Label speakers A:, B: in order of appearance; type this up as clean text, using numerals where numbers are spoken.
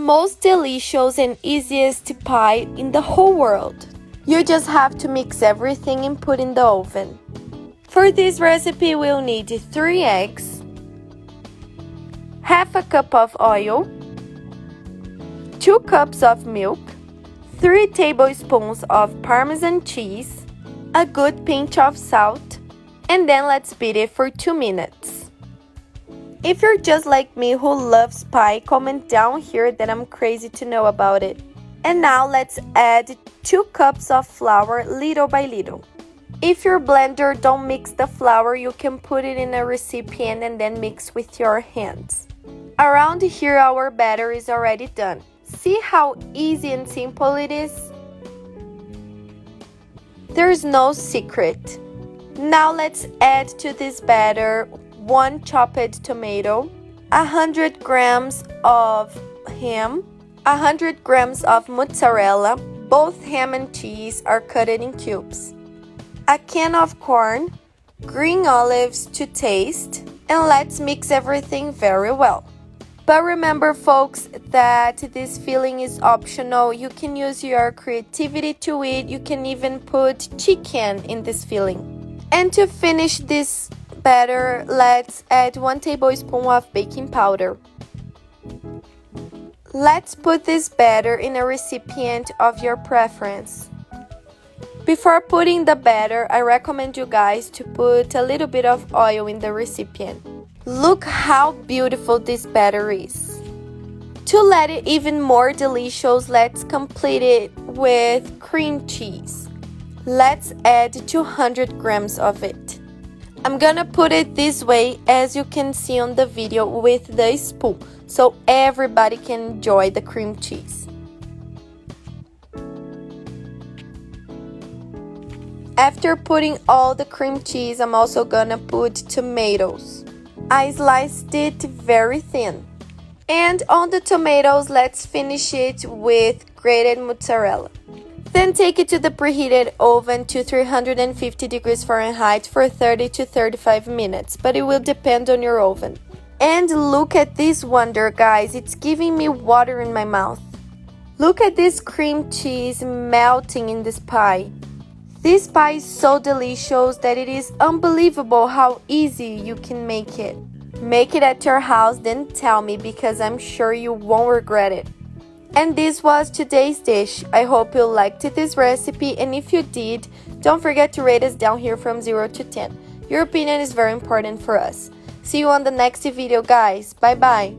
A: most delicious and easiest pie in the whole world. You just have to mix everything and put in the oven. For this recipe, we'll need 3 eggs, half a cup of oil, 2 cups of milk, 3 tablespoons of Parmesan cheese, a good pinch of salt, and then let's beat it for 2 minutes. If you're just like me who loves pie, comment down here that I'm crazy to know about it. And now let's add 2 cups of flour little by little. If your blender don't mix the flour, you can put it in a recipient and then mix with your hands. Around here our batter is already done. See how easy and simple it is? There's no secret. Now let's add to this batter 1 chopped tomato, 100 grams of ham, 100 grams of mozzarella, both ham and cheese are cut in cubes, a can of corn, green olives to taste, and let's mix everything very well. But remember folks that this filling is optional. You can use your creativity to it. You can even put chicken in this filling. And to finish this batter, let's add 1 tablespoon of baking powder. Let's put this batter in a recipient of your preference. Before putting the batter, I recommend you guys to put a little bit of oil in the recipient. Look how beautiful this batter is. To let it even more delicious, let's complete it with cream cheese. Let's add 200 grams of it. I'm gonna put it this way, as you can see on the video, with the spoon, so everybody can enjoy the cream cheese. After putting all the cream cheese, I'm also gonna put tomatoes. I sliced it very thin. And on the tomatoes, let's finish it with grated mozzarella. Then take it to the preheated oven to 350 degrees Fahrenheit for 30 to 35 minutes, but it will depend on your oven. And look at this wonder, guys, it's giving me water in my mouth. Look at this cream cheese melting in this pie. This pie is so delicious that it is unbelievable how easy you can make it. Make it at your house, then tell me, because I'm sure you won't regret it. And this was today's dish. I hope you liked this recipe, and if you did, don't forget to rate us down here from 0 to 10. Your opinion is very important for us. See you on the next video, guys. Bye bye.